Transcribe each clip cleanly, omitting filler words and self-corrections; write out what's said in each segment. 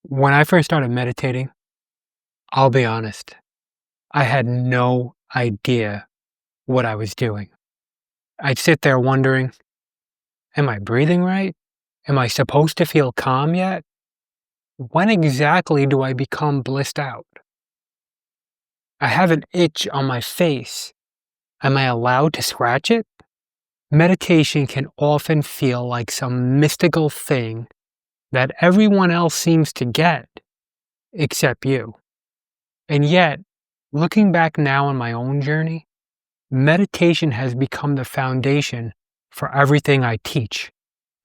When I first started meditating, I'll be honest, I had no idea what I was doing. I'd sit there wondering, am I breathing right? Am I supposed to feel calm yet? When exactly do I become blissed out? I have an itch on my face. Am I allowed to scratch it? Meditation can often feel like some mystical thing that everyone else seems to get, except you. And yet, looking back now on my own journey, meditation has become the foundation for everything I teach,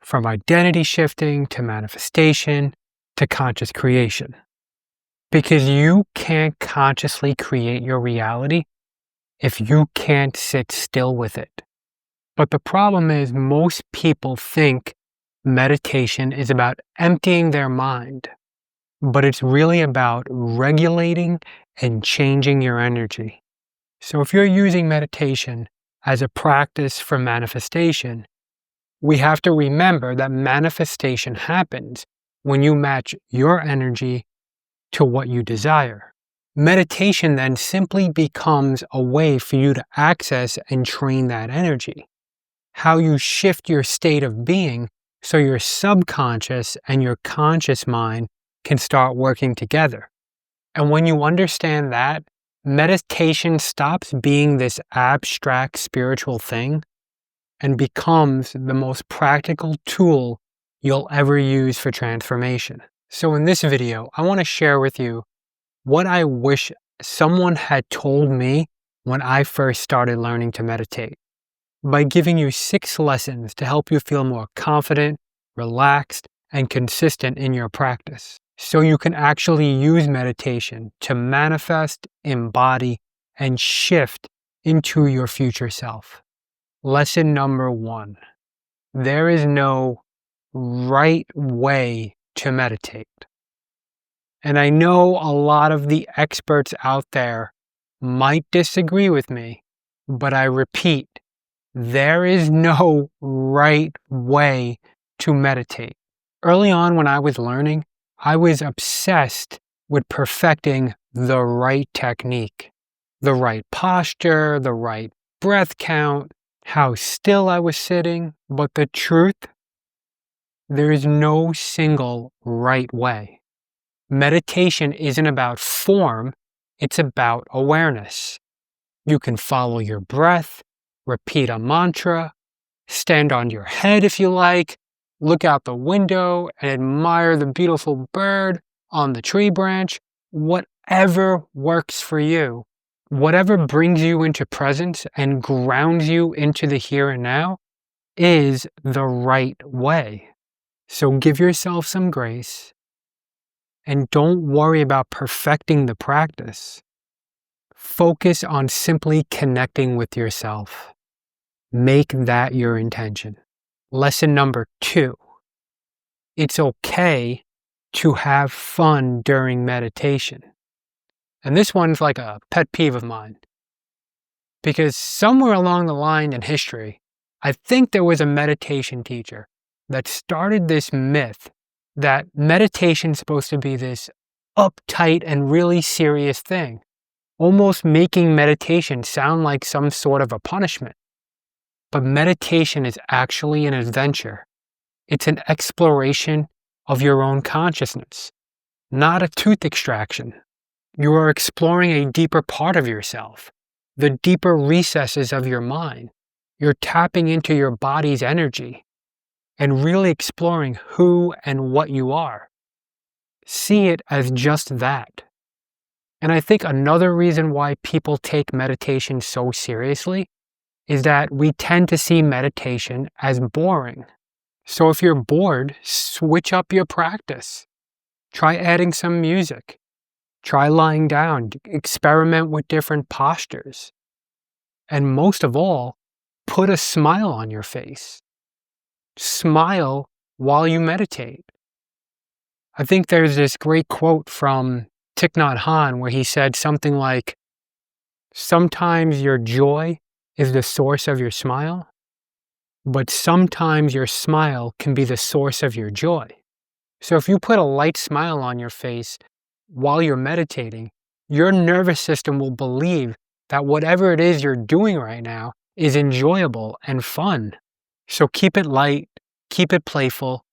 from identity shifting to manifestation to conscious creation. Because you can't consciously create your reality if you can't sit still with it. But the problem is, most people think meditation is about emptying their mind, but it's really about regulating and changing your energy. So if you're using meditation as a practice for manifestation, we have to remember that manifestation happens when you match your energy to what you desire. Meditation then simply becomes a way for you to access and train that energy. How you shift your state of being so your subconscious and your conscious mind can start working together. And when you understand that, meditation stops being this abstract spiritual thing and becomes the most practical tool you'll ever use for transformation. So in this video, I want to share with you what I wish someone had told me when I first started learning to meditate, by giving you 6 lessons to help you feel more confident, relaxed, and consistent in your practice, so you can actually use meditation to manifest, embody, and shift into your future self. Lesson number 1. There is no right way to meditate. And I know a lot of the experts out there might disagree with me, but I repeat, there is no right way to meditate. Early on when I was learning, I was obsessed with perfecting the right technique, the right posture, the right breath count, how still I was sitting. But the truth, there is no single right way. Meditation isn't about form, it's about awareness. You can follow your breath, repeat a mantra, stand on your head if you like, look out the window and admire the beautiful bird on the tree branch. Whatever works for you, whatever brings you into presence and grounds you into the here and now, is the right way. So give yourself some grace and don't worry about perfecting the practice. Focus on simply connecting with yourself. Make that your intention. Lesson number 2. It's okay to have fun during meditation. And this one's like a pet peeve of mine, because somewhere along the line in history, I think there was a meditation teacher that started this myth that meditation's supposed to be this uptight and really serious thing, almost making meditation sound like some sort of a punishment. But meditation is actually an adventure. It's an exploration of your own consciousness, not a tooth extraction. You are exploring a deeper part of yourself, the deeper recesses of your mind. You're tapping into your body's energy and really exploring who and what you are. See it as just that. And I think another reason why people take meditation so seriously is that we tend to see meditation as boring. So if you're bored, switch up your practice. Try adding some music. Try lying down. Experiment with different postures. And most of all, put a smile on your face. Smile while you meditate. I think there's this great quote from Thich Nhat Hanh where he said something like, "Sometimes your joy is the source of your smile, but sometimes your smile can be the source of your joy." So if you put a light smile on your face while you're meditating, your nervous system will believe that whatever it is you're doing right now is enjoyable and fun. So keep it light, keep it playful,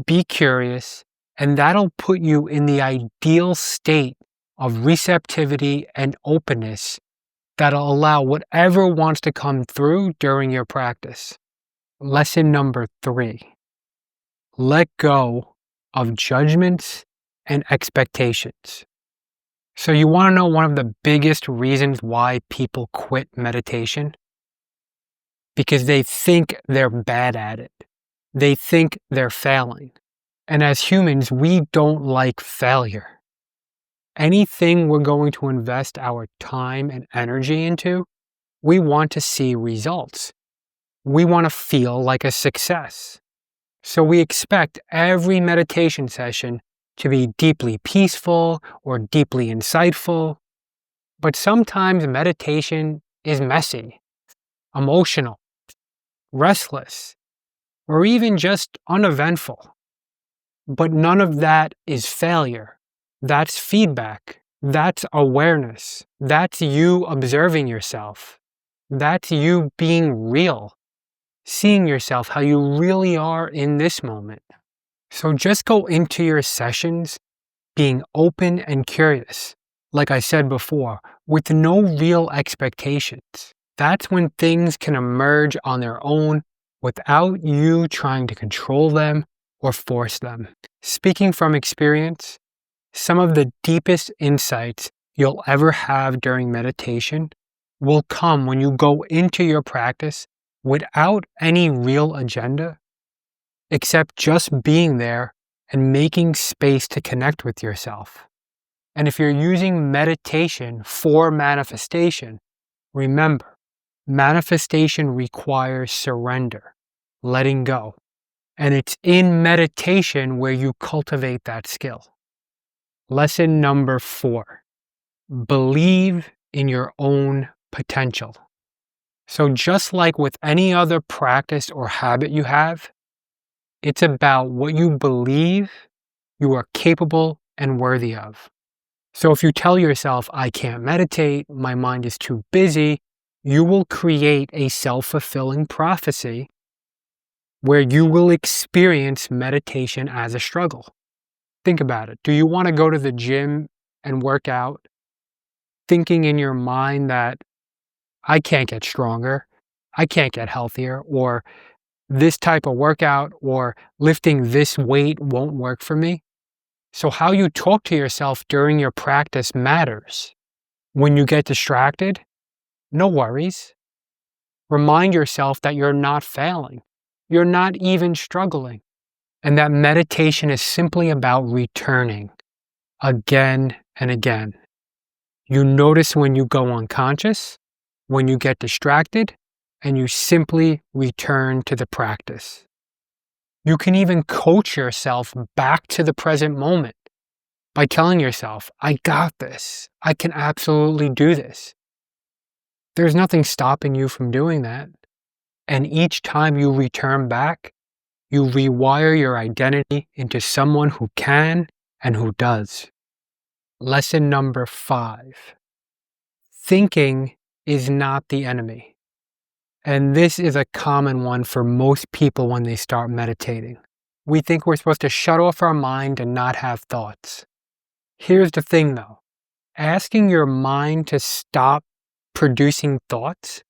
be curious, and that'll put you in the ideal state of receptivity and openness that'll allow whatever wants to come through during your practice. Lesson number 3, let go of judgments and expectations. So, you want to know one of the biggest reasons why people quit meditation? Because they think they're bad at it. They think they're failing. And as humans, we don't like failure. Anything we're going to invest our time and energy into, we want to see results. We want to feel like a success. So we expect every meditation session to be deeply peaceful or deeply insightful. But sometimes meditation is messy, emotional, restless, or even just uneventful. But none of that is failure. That's feedback. That's awareness. That's you observing yourself. That's you being real, seeing yourself how you really are in this moment. So just go into your sessions being open and curious, like I said before, with no real expectations. That's when things can emerge on their own without you trying to control them or force them. Speaking from experience, some of the deepest insights you'll ever have during meditation will come when you go into your practice without any real agenda, except just being there and making space to connect with yourself. And if you're using meditation for manifestation, remember, manifestation requires surrender, letting go. And it's in meditation where you cultivate that skill. Lesson number 4, believe in your own potential. So just like with any other practice or habit you have, it's about what you believe you are capable and worthy of. So if you tell yourself, I can't meditate, my mind is too busy, you will create a self-fulfilling prophecy where you will experience meditation as a struggle. Think about it. Do you want to go to the gym and work out thinking in your mind that I can't get stronger, I can't get healthier, or this type of workout or lifting this weight won't work for me? So how you talk to yourself during your practice matters. When you get distracted, no worries. Remind yourself that you're not failing. You're not even struggling. And that meditation is simply about returning again and again. You notice when you go unconscious, when you get distracted, and you simply return to the practice. You can even coach yourself back to the present moment by telling yourself, I got this. I can absolutely do this. There's nothing stopping you from doing that. And each time you return back, you rewire your identity into someone who can and who does. Lesson number 5. Thinking is not the enemy. And this is a common one for most people when they start meditating. We think we're supposed to shut off our mind and not have thoughts. Here's the thing though. Asking your mind to stop producing thoughts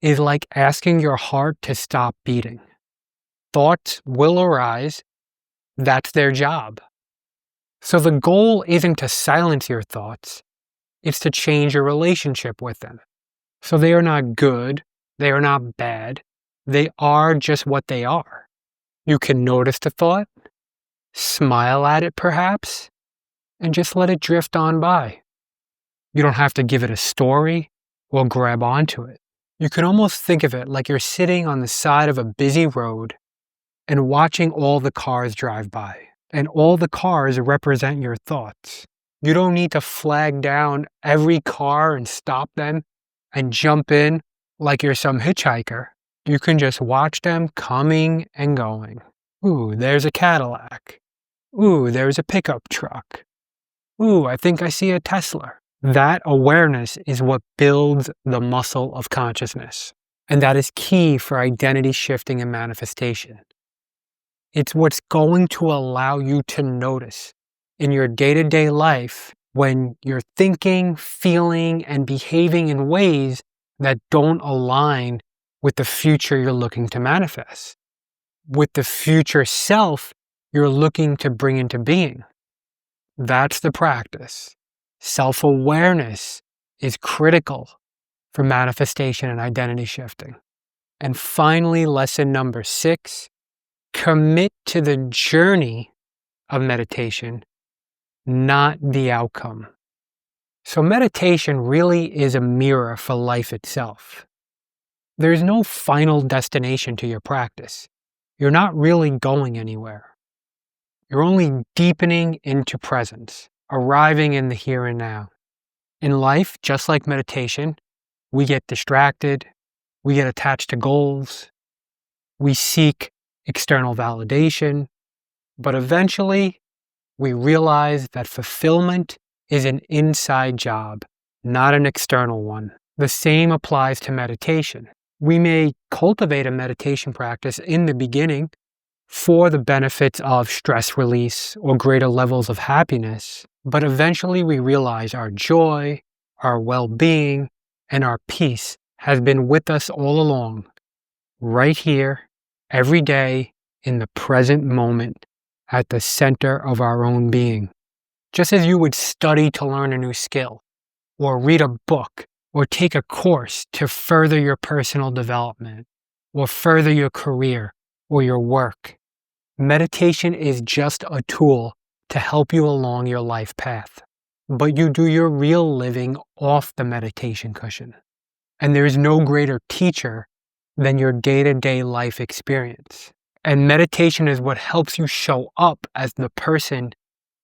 is like asking your heart to stop beating. Thoughts will arise. That's their job. So the goal isn't to silence your thoughts. It's to change your relationship with them. So they are not good. They are not bad. They are just what they are. You can notice the thought, smile at it perhaps, and just let it drift on by. You don't have to give it a story or grab onto it. You can almost think of it like you're sitting on the side of a busy road and watching all the cars drive by. And all the cars represent your thoughts. You don't need to flag down every car and stop them and jump in like you're some hitchhiker. You can just watch them coming and going. Ooh, there's a Cadillac. Ooh, there's a pickup truck. Ooh, I think I see a Tesla. That awareness is what builds the muscle of consciousness. And that is key for identity shifting and manifestation. It's what's going to allow you to notice in your day-to-day life when you're thinking, feeling, and behaving in ways that don't align with the future you're looking to manifest, with the future self you're looking to bring into being. That's the practice. Self-awareness is critical for manifestation and identity shifting. And finally, lesson number 6, commit to the journey of meditation, not the outcome. So meditation really is a mirror for life itself. There's no final destination to your practice. You're not really going anywhere. You're only deepening into presence, arriving in the here and now. In life, just like meditation, we get distracted, we get attached to goals, we seek external validation, but eventually we realize that fulfillment is an inside job, not an external one. The same applies to meditation. We may cultivate a meditation practice in the beginning for the benefits of stress release or greater levels of happiness, but eventually we realize our joy, our well-being, and our peace has been with us all along, right here, every day, in the present moment, at the center of our own being. Just as you would study to learn a new skill, or read a book, or take a course to further your personal development, or further your career or your work. Meditation is just a tool to help you along your life path. But you do your real living off the meditation cushion. And there is no greater teacher than your day-to-day life experience. And meditation is what helps you show up as the person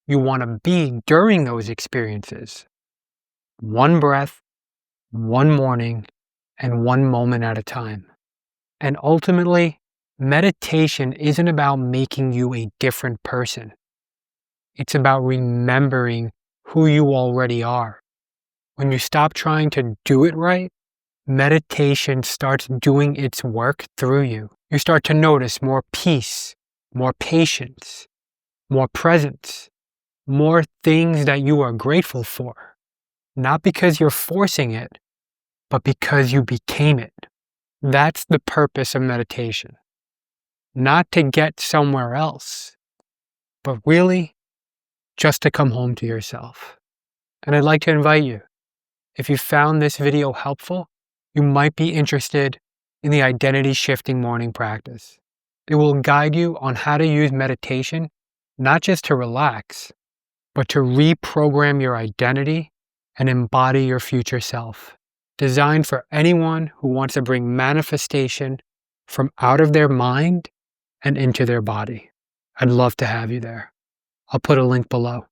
you want to be during those experiences. One breath, one morning, and one moment at a time. And ultimately, meditation isn't about making you a different person. It's about remembering who you already are. When you stop trying to do it right, meditation starts doing its work through you. You start to notice more peace, more patience, more presence, more things that you are grateful for. Not because you're forcing it, but because you became it. That's the purpose of meditation. Not to get somewhere else, but really just to come home to yourself. And I'd like to invite you, if you found this video helpful, you might be interested in the identity shifting morning practice. It will guide you on how to use meditation, not just to relax, but to reprogram your identity and embody your future self. Designed for anyone who wants to bring manifestation from out of their mind and into their body. I'd love to have you there. I'll put a link below.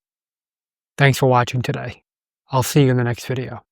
Thanks for watching today. I'll see you in the next video.